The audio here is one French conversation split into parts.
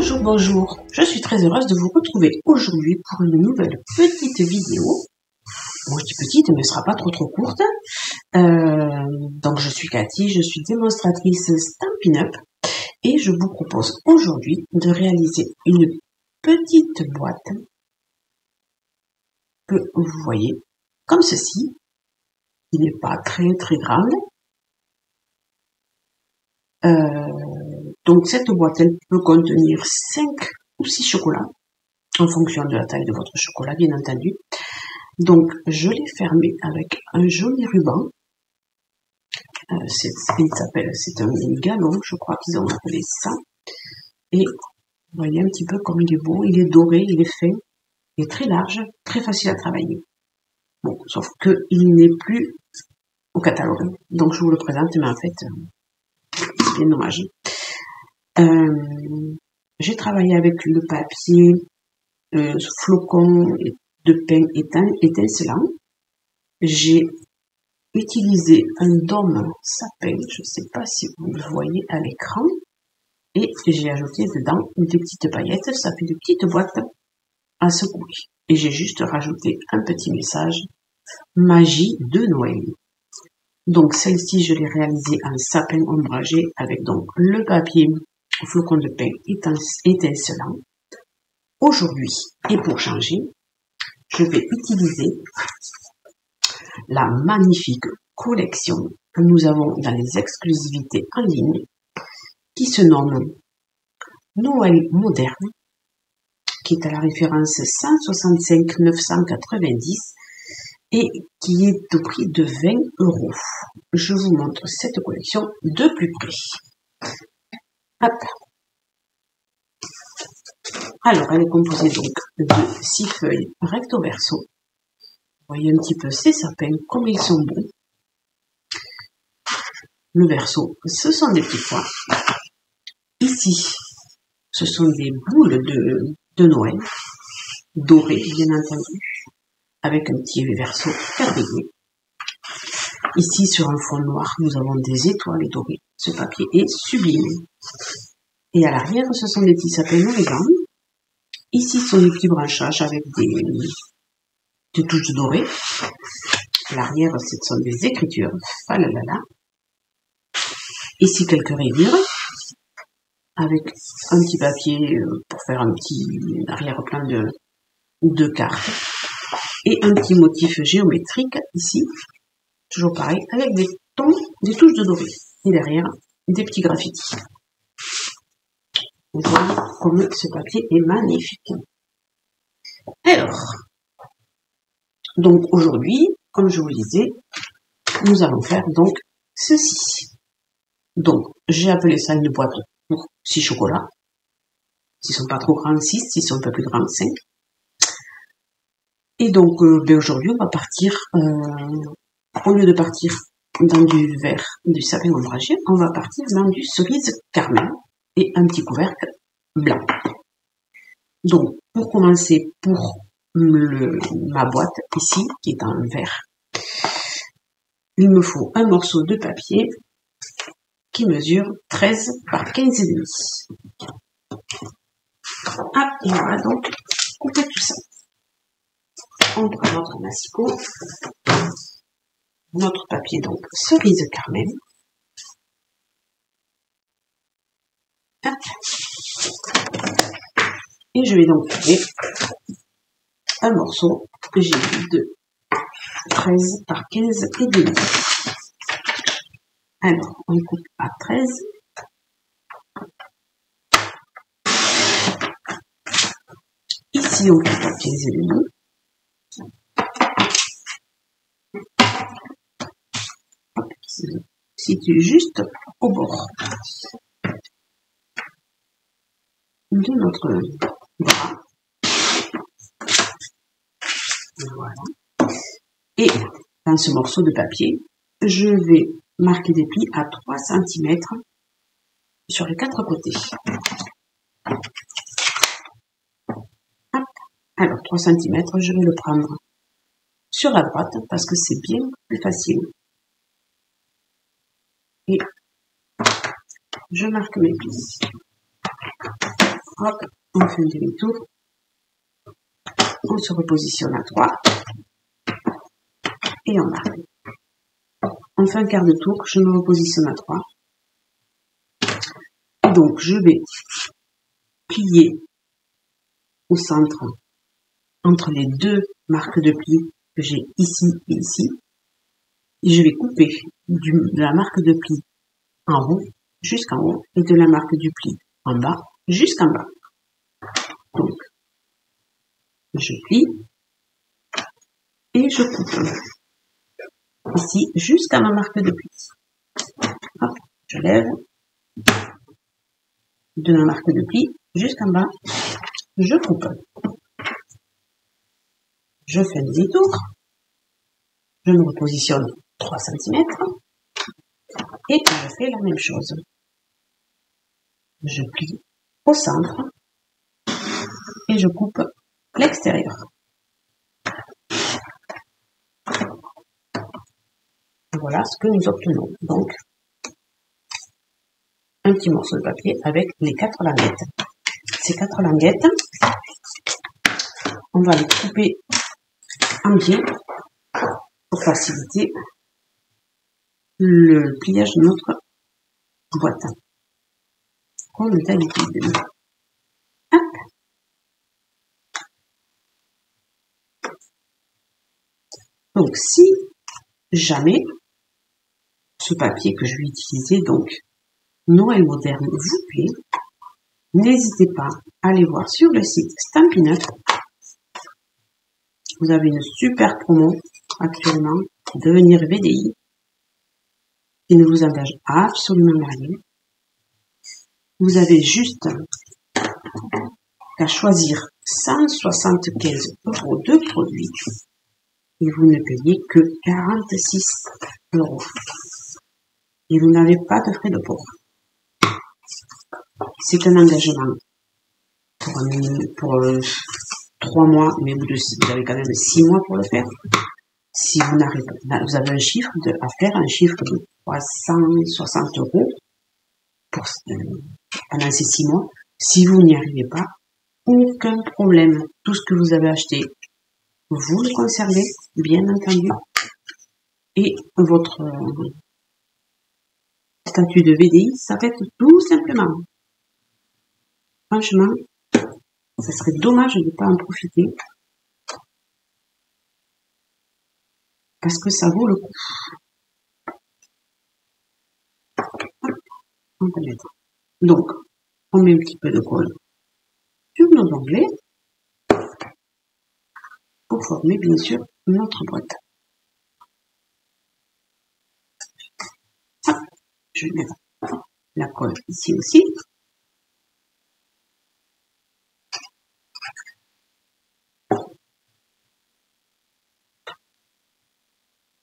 Bonjour, bonjour, je suis très heureuse de vous retrouver aujourd'hui pour une nouvelle petite vidéo. Bon, je dis petite, mais elle ne sera pas trop courte. Donc je suis Cathy, je suis démonstratrice Stampin' Up et je vous propose aujourd'hui de réaliser une petite boîte que vous voyez comme ceci. Il n'est pas très grande. Donc cette boîte, elle peut contenir 5 ou 6 chocolats, en fonction de la taille de votre chocolat, bien entendu. Donc je l'ai fermé avec un joli ruban. C'est un galon, je crois qu'ils ont appelé ça. Et vous voyez un petit peu comme il est beau, il est doré, il est fin, il est très large, très facile à travailler. Bon, sauf qu'il n'est plus au catalogue. Donc je vous le présente, mais en fait, c'est bien dommage. J'ai travaillé avec le papier flocon de pain étincelant. J'ai utilisé un dôme sapin, je ne sais pas si vous le voyez à l'écran, et j'ai ajouté dedans des petites paillettes, ça fait des petites boîtes à secouer. Et j'ai juste rajouté un petit message, magie de Noël. Donc celle-ci, je l'ai réalisée en sapin ombragé avec donc le papier flocon de pain étincelant. Aujourd'hui, et pour changer, je vais utiliser la magnifique collection que nous avons dans les exclusivités en ligne, qui se nomme Noël moderne, qui est à la référence 165 990 et qui est au prix de 20 €. Je vous montre cette collection de plus près. Hop. Alors, elle est composée donc de 6 feuilles recto verso. Vous voyez un petit peu ces sapins, comme ils sont beaux. Le verso, ce sont des petits pois. Ici, ce sont des boules de Noël, dorées bien entendu, avec un petit verso écartelé. Ici, sur un fond noir, nous avons des étoiles dorées. Ce papier est sublime. Et à l'arrière, ce sont des petits sapins noirs. Ici, ce sont des petits branchages avec des touches dorées. À l'arrière, ce sont des écritures. Falalala. Ici, quelques rayures avec un petit papier pour faire un petit arrière-plan de cartes. Et un petit motif géométrique ici. Toujours pareil, avec des touches de doré. Et derrière, des petits graffitis. Vous voyez comme ce papier est magnifique. Alors, donc aujourd'hui, comme je vous le disais, nous allons faire donc ceci. Donc, j'ai appelé ça une boîte pour 6 chocolats. S'ils sont pas trop grands, 6, s'ils sont un peu plus grands, 5. Et donc, aujourd'hui, on va partir, au lieu de partir dans du verre, du sapin ombragé, on va partir dans du cerise caramel et un petit couvercle blanc. Donc, pour commencer, pour ma boîte ici, qui est en verre, il me faut un morceau de papier qui mesure 13 par 15,5. Ah, et on va donc couper tout ça. On prend notre massicot, notre papier donc cerise caramel. Et je vais donc couper un morceau que j'ai mis de 13 par 15,5. Alors, on coupe à 13. Ici, on coupe à 15,5. Situe juste au bord de notre bras. Voilà. Et dans ce morceau de papier, je vais marquer des plis à 3 cm sur les 4 côtés. Hop. Alors 3 cm, je vais le prendre sur la droite parce que c'est bien plus facile. Et je marque mes plis. Hop, on fait un demi-tour. On se repositionne à 3. Et on marque. On fait un quart de tour, je me repositionne à 3. Et donc, je vais plier au centre entre les deux marques de pli que j'ai ici et ici. Et je vais couper de la marque de pli en haut jusqu'en haut et de la marque du pli en bas jusqu'en bas. Donc, je plie et je coupe ici jusqu'à ma marque de pli. Hop, je lève de ma marque de pli jusqu'en bas, je coupe. Je fais un demi-tour, je me repositionne 3 cm et je fais la même chose. Je plie au centre et je coupe l'extérieur. Voilà ce que nous obtenons. Donc, un petit morceau de papier avec les 4 languettes. Ces 4 languettes, on va les couper en biais pour faciliter le pliage de notre boîte. Comme d'habitude. Hop. Donc, si jamais ce papier que je vais utiliser, donc Noël moderne, vous plaît, n'hésitez pas à aller voir sur le site Stampin' Up. Vous avez une super promo actuellement, devenir VDI, qui ne vous engage absolument rien. Vous avez juste qu'à choisir 175 € de produits et vous ne payez que 46 €. Et vous n'avez pas de frais de port. C'est un engagement pour 3 mois, mais vous avez quand même 6 mois pour le faire. Si vous n'arrivez pas, vous avez à faire un chiffre de 360 € pendant ces 6 mois. Si vous n'y arrivez pas, aucun problème. Tout ce que vous avez acheté, vous le conservez, bien entendu. Et votre statut de VDI s'arrête tout simplement. Franchement, ça serait dommage de ne pas en profiter. Parce que ça vaut le coup. On va mettre. Donc, on met un petit peu de colle sur nos onglets pour former bien sûr notre boîte. Je vais mettre la colle ici aussi.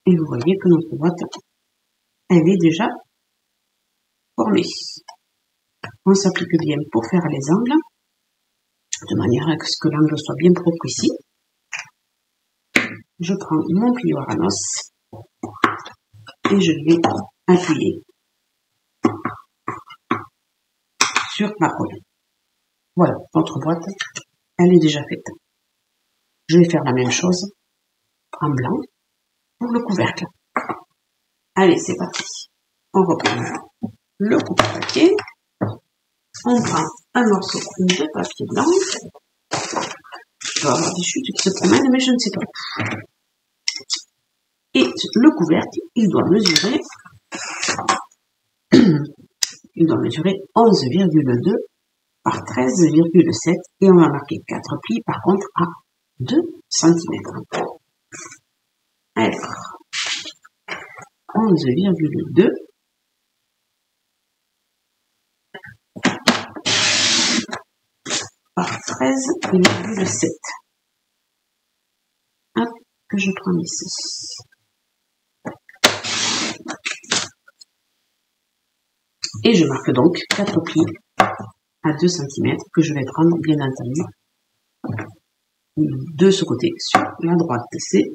Et vous voyez que notre boîte, elle est déjà formée. On s'applique bien pour faire les angles, de manière à ce que l'angle soit bien propre ici. Je prends mon plieur à noce et je vais appuyer sur ma colle. Voilà, notre boîte, elle est déjà faite. Je vais faire la même chose en blanc pour le couvercle. Allez, c'est parti. On reprend le coupe-papier. On prend un morceau de papier blanc. Je dois avoir des chutes qui se promènent, mais je ne sais pas. Et le couvercle, il doit mesurer 11,2 par 13,7 et on va marquer 4 plis par contre à 2 cm. Alors, 11,2 par 13,7. Hop, que je prends ici. Et je marque donc 4 plis à 2 cm que je vais prendre bien entendu de ce côté sur la droite. C'est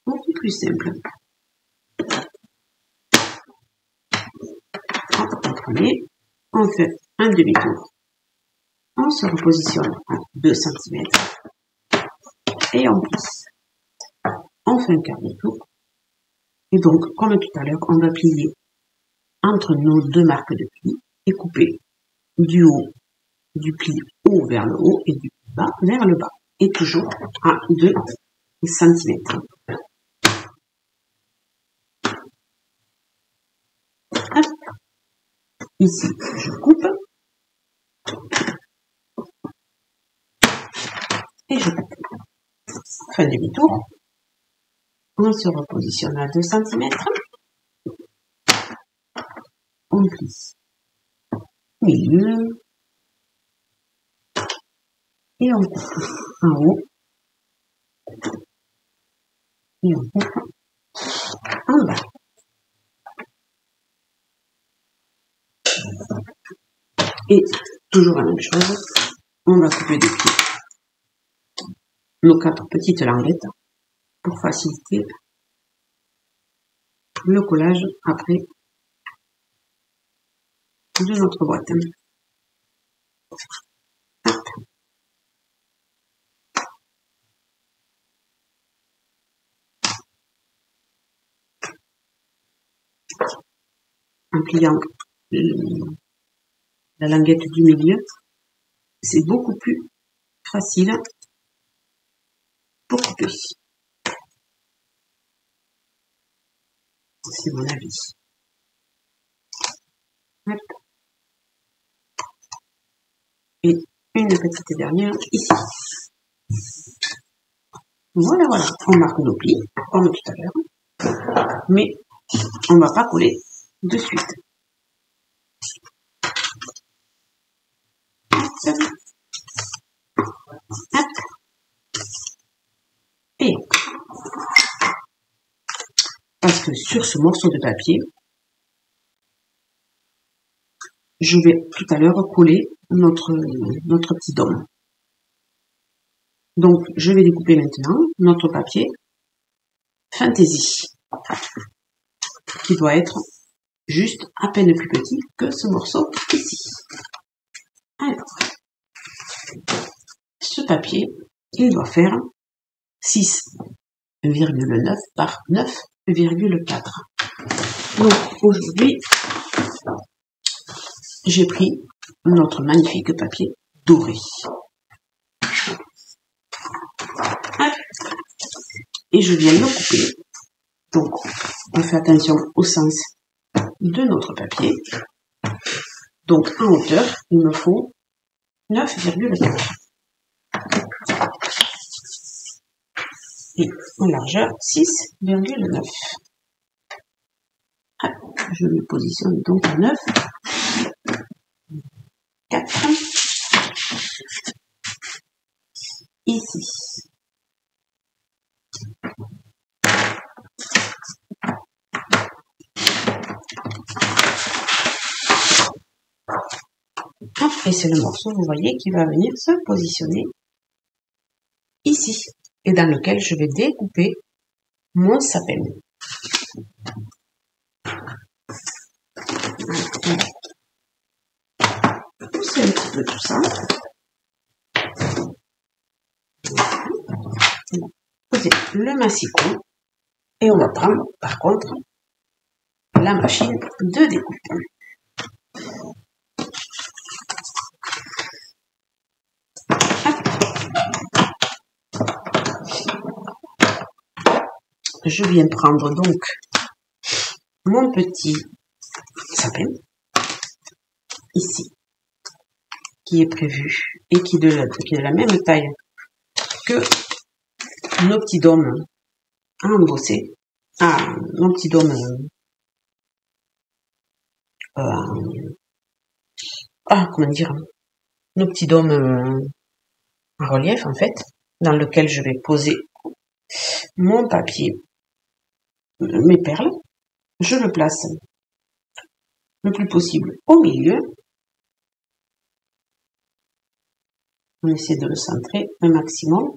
beaucoup plus simple. On fait un demi-tour. On On se repositionne à 2 cm et on plisse. On fait un quart de tour. Et donc, comme tout à l'heure, on va plier entre nos deux marques de pli et couper du haut, du pli haut vers le haut et du bas vers le bas. Et toujours à 2 cm. Hop. Ici, je coupe. Et je coupe. Fin demi-tour. On se repositionne à 2 cm. On plisse. Milieu. Et on coupe en haut. Et on coupe en bas. Et toujours la même chose. On va couper des pieds. Nos 4 petites languettes pour faciliter le collage après de notre boîte. Hop. En pliant la languette du milieu, c'est beaucoup plus facile pour couper. C'est mon avis. Hop. Et une petite dernière ici. Voilà, voilà. On marque nos plis, comme tout à l'heure. Mais on ne va pas coller de suite. Hop. Et parce que sur ce morceau de papier, je vais tout à l'heure coller notre petit dôme. Donc, je vais découper maintenant notre papier Fantaisie, qui doit être juste à peine plus petit que ce morceau ici. Alors, ce papier, il doit faire 6,9 par 9,4. Donc, aujourd'hui, j'ai pris notre magnifique papier doré. Et je viens le couper. Donc, on fait attention au sens de notre papier. Donc, en hauteur, il me faut 9,4. Et en largeur, 6,9. Je me positionne donc à 9, 4, ici. Après, c'est le morceau, vous voyez, qui va venir se positionner ici, et dans lequel je vais découper mon sapin. Pousser un petit peu tout ça. On va poser le massicot, et on va prendre, par contre, la machine de découpe. Je viens prendre donc mon petit sapin, ici, qui est prévu et qui est de la même taille que nos petits dômes à embosser, nos petits dômes comment dire, nos petits dômes en relief en fait, dans lequel je vais poser mon papier, mes perles. Je le place le plus possible au milieu. On essaie de le centrer un maximum.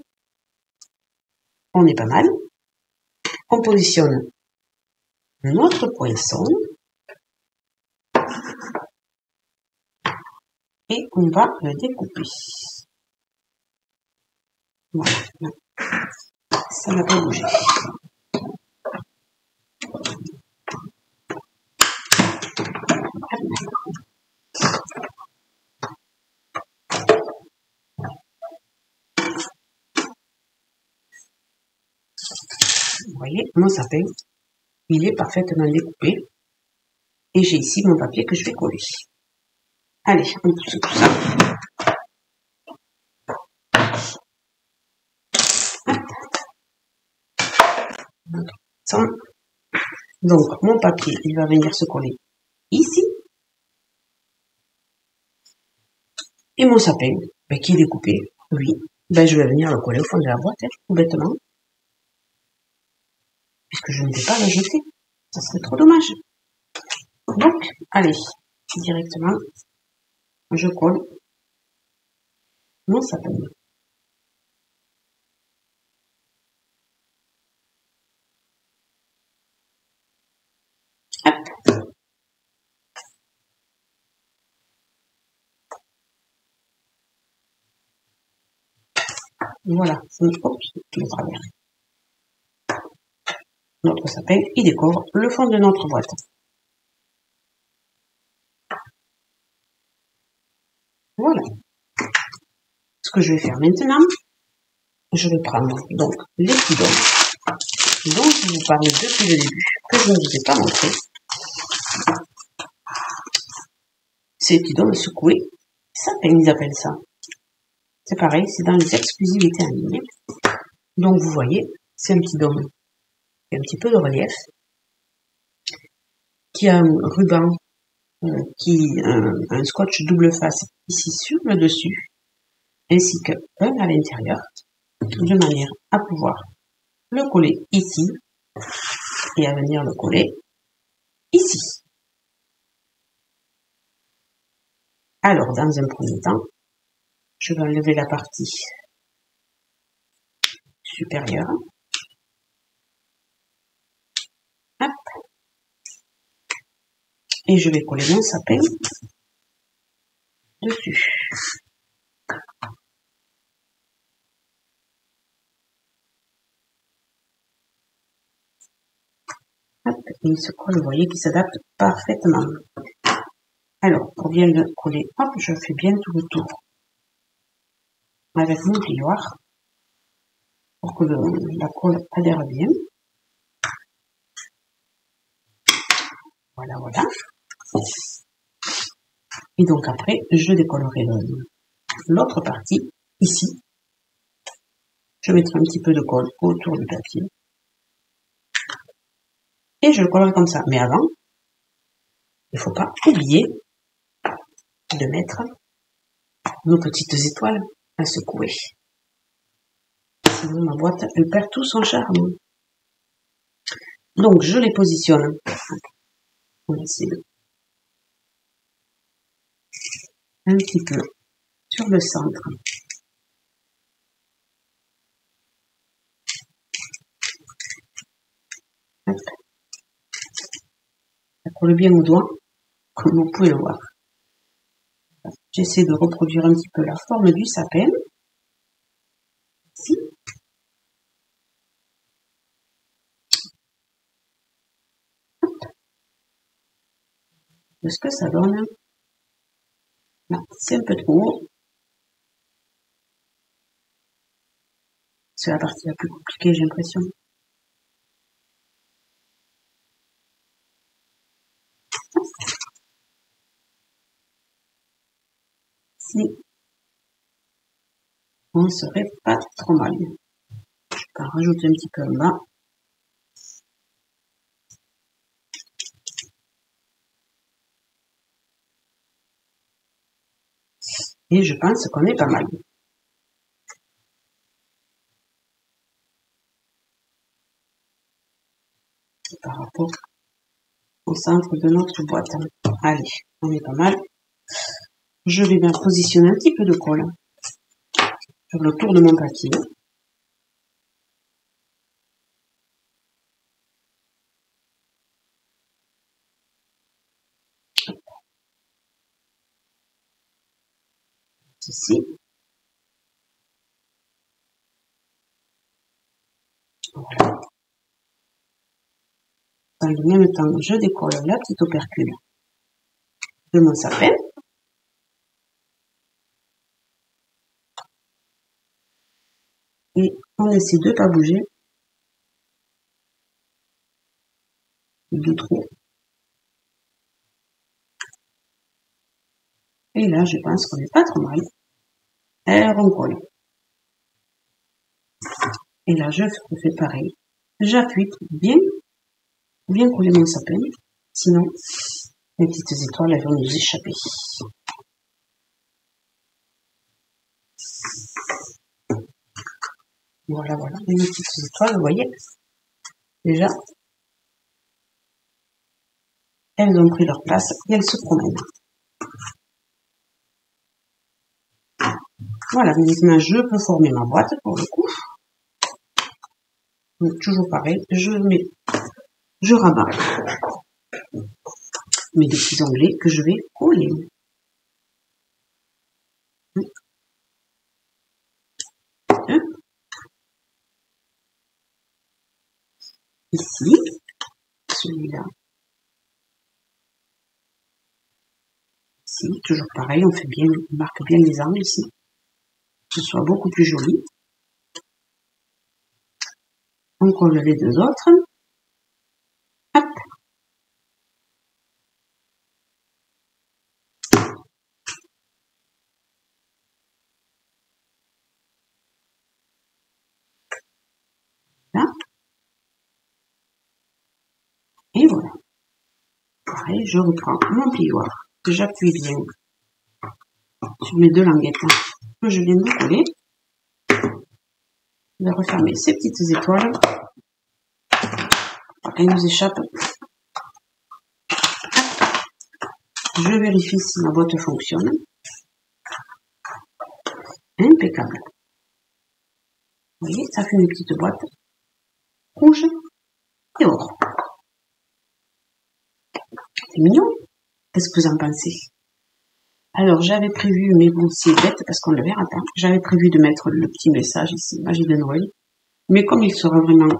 On est pas mal. On positionne notre poinçon. et on va le découper. Voilà, ça n'a pas bougé. Vous voyez, mon sapin, il est parfaitement découpé. Et j'ai ici mon papier que je vais coller. Allez, on pousse tout ça. Donc, mon papier, il va venir se coller ici. Et mon sapin, qui est découpé, lui, je vais venir le coller au fond de la boîte, tout bêtement. Puisque je ne vais pas le jeter. Ça serait trop dommage. Donc, allez, directement, je colle mon sapin. Hop. Voilà, le travers. Notre sapin, il découvre le fond de notre boîte. Voilà. Ce que je vais faire maintenant, je vais prendre donc les petits dômes dont je vous parlais depuis le début, que je ne vous ai pas montré. Ces petits dômes secoués, sapin, ils appellent ça. C'est pareil, c'est dans les exclusivités en ligne. Donc vous voyez, c'est un petit dôme qui a un petit peu de relief, qui a un ruban, un scotch double face ici sur le dessus, ainsi qu'un à l'intérieur, de manière à pouvoir le coller ici et à venir le coller ici. Alors, dans un premier temps, je vais enlever la partie supérieure. Hop. Et je vais coller mon sapin dessus. Hop. Et il se colle, vous voyez qu'il s'adapte parfaitement. Alors, pour bien le coller, hop, je fais bien tout le tour avec mon plioir pour que la colle adhère bien. Voilà, voilà. Et donc après, je décollerai l'autre partie, ici. Je mettrai un petit peu de colle autour du papier. Et je le collerai comme ça. Mais avant, il ne faut pas oublier de mettre nos petites étoiles à secouer. Sinon, ma boîte, elle perd tout son charme. Donc, je les positionne. On va essayer un petit peu sur le centre. Hop. Ça colle bien au doigt, comme vous pouvez le voir. J'essaie de reproduire un petit peu la forme du sapin. Ici. De ce que ça donne. Là, c'est un peu trop haut. C'est la partie la plus compliquée, j'ai l'impression. Si on serait pas trop mal. Je vais rajouter un petit peu en bas. Et je pense qu'on est pas mal. Par rapport au centre de notre boîte. Allez, on est pas mal. Je vais bien positionner un petit peu de colle sur le tour de mon papier. Ici. Voilà. Dans le même temps, je décolle la petite opercule de mon sapin. Et on essaie de ne pas bouger du trou. Et là, je pense qu'on n'est pas trop mal. Et on colle. Et là, je fais pareil. J'appuie bien coller mon sapin. Sinon, les petites étoiles, elles vont nous échapper. Voilà, voilà. Les petites étoiles, vous voyez. Déjà, elles ont pris leur place et elles se promènent. Voilà, maintenant je peux former ma boîte pour le coup. Donc toujours pareil, je rabats mes deux petits onglets que je vais coller. Ici, celui-là. Ici, toujours pareil, on fait bien, on marque bien les angles ici, que ce soit beaucoup plus joli. On colle les deux autres. Hop. Là. Et voilà. Pareil, je reprends mon plioir, que j'appuie bien sur mes deux languettes que je viens de coller. Je vais refermer ces petites étoiles. Elles nous échappent. Je vérifie si ma boîte fonctionne. Impeccable. Vous voyez, ça fait une petite boîte rouge et or. C'est mignon. Qu'est-ce que vous en pensez? Alors, j'avais prévu, mais bon, c'est bête parce qu'on ne le verra pas. J'avais prévu de mettre le petit message ici, Magie de Noël. Mais comme il sera vraiment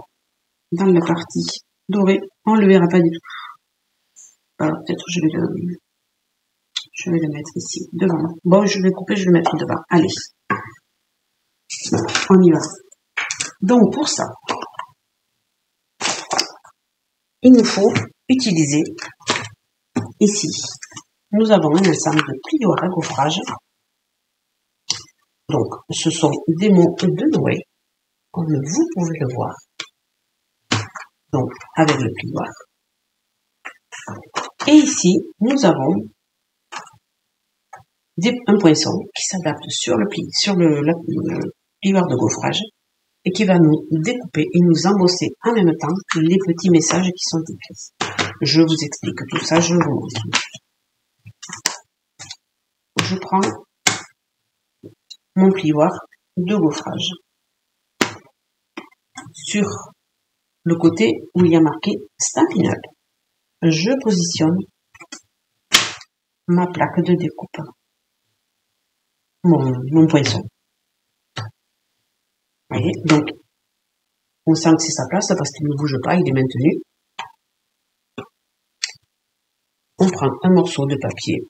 dans la partie dorée, on ne le verra pas du tout. Alors, peut-être je vais le mettre ici, devant. Bon, je vais couper, je vais le mettre devant. Allez. On y va. Donc, pour ça, il nous faut utiliser ici. Nous avons un ensemble de plioirs à gaufrage. Donc, ce sont des mots de Noël, comme vous pouvez le voir. Donc, avec le plioir. Et ici, nous avons un poinçon qui s'adapte sur le plioir de gaufrage et qui va nous découper et nous embosser en même temps les petits messages qui sont écrits. Je vous explique tout ça, je vous montre. Je prends mon plioir de gaufrage. Sur le côté où il y a marqué Stampin' Up, je positionne ma plaque de découpe, mon poinçon. Vous voyez, donc on sent que c'est sa place parce qu'il ne bouge pas, il est maintenu. On prend un morceau de papier,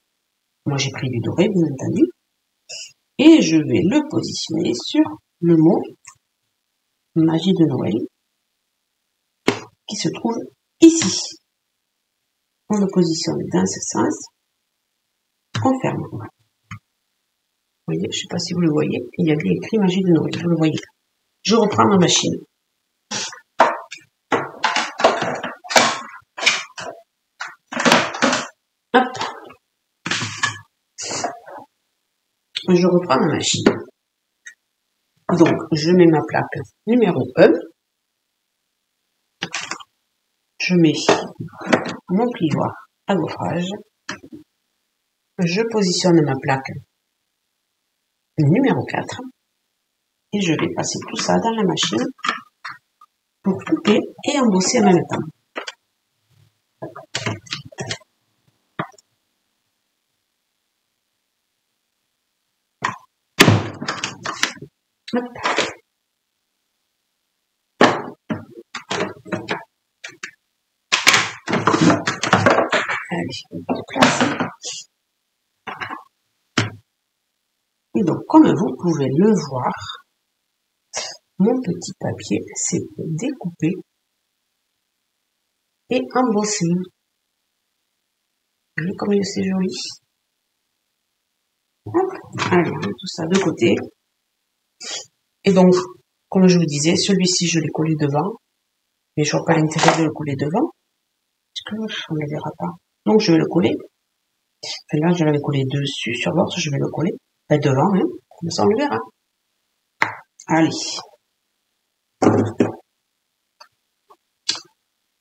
moi j'ai pris du doré bien entendu, et je vais le positionner sur le mot Magie de Noël qui se trouve ici. On le positionne dans ce sens, on ferme. Vous voyez, je ne sais pas si vous le voyez, il y a bien écrit Magie de Noël, vous le voyez. Je reprends ma machine. Hop. Je reprends ma machine. Donc, je mets ma plaque numéro 1. Je mets mon plioir à gaufrage. Je positionne ma plaque numéro 4. Et je vais passer tout ça dans la machine pour couper et embosser en même temps. Hop. Allez, on place. Et donc, comme vous pouvez le voir, mon petit papier s'est découpé et embossé. Vous voyez comme c'est joli. Hop. Allez, on met tout ça de côté. Et donc, comme je vous disais, celui-ci, je l'ai collé devant. Mais je vois pas l'intérêt de le coller devant. Parce que on ne le verra pas. Donc, je vais le coller. Enfin, là, je l'avais collé dessus. Sur l'autre, je vais le coller. Enfin, devant, hein. Comme ça, on le verra. Allez.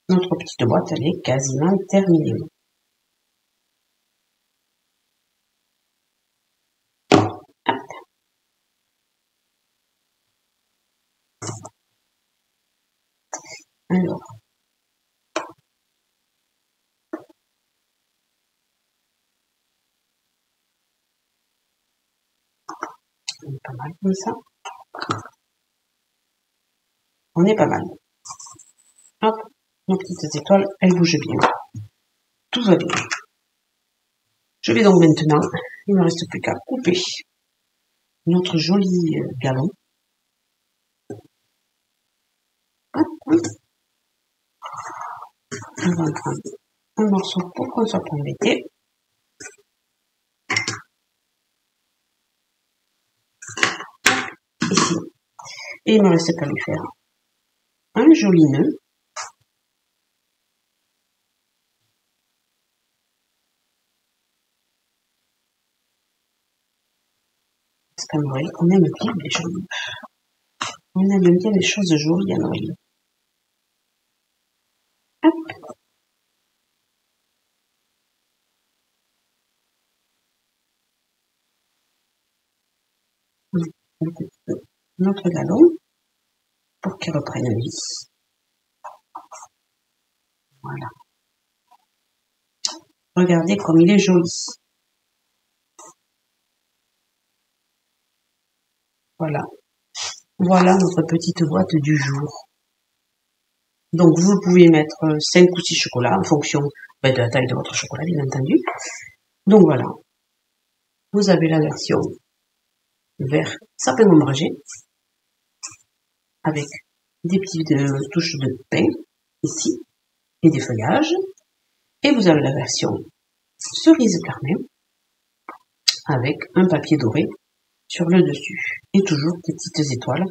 Notre petite boîte, elle est quasiment terminée. Alors, on est pas mal comme ça. On est pas mal. Hop, nos petites étoiles, elles bougent bien. Tout va bien. Je vais donc maintenant, il ne me reste plus qu'à couper notre joli galon. Hop, hop. On va prendre un morceau pour qu'on soit pas embêté. Ici. Et il me reste qu'à lui faire un joli nœud. Parce qu'à Noël, on aime bien les jolies. On aime bien les choses jolies à Noël. Hop. Notre galon pour qu'il reprenne vie. Voilà. Regardez comme il est joli. Voilà. Voilà notre petite boîte du jour. Donc vous pouvez mettre 5 ou 6 chocolats en fonction de la taille de votre chocolat, bien entendu. Donc voilà. Vous avez la version vert sapin ombragé avec des petites touches de pain ici et des feuillages. Et vous avez la version cerise carmin avec un papier doré sur le dessus et toujours des petites étoiles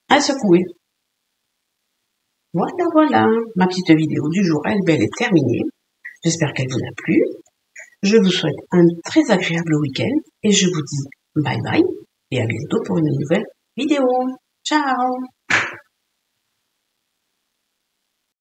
à secouer. Voilà, voilà, ma petite vidéo du jour, elle est terminée. J'espère qu'elle vous a plu. Je vous souhaite un très agréable week-end et je vous dis bye bye et à bientôt pour une nouvelle vidéo. Ciao!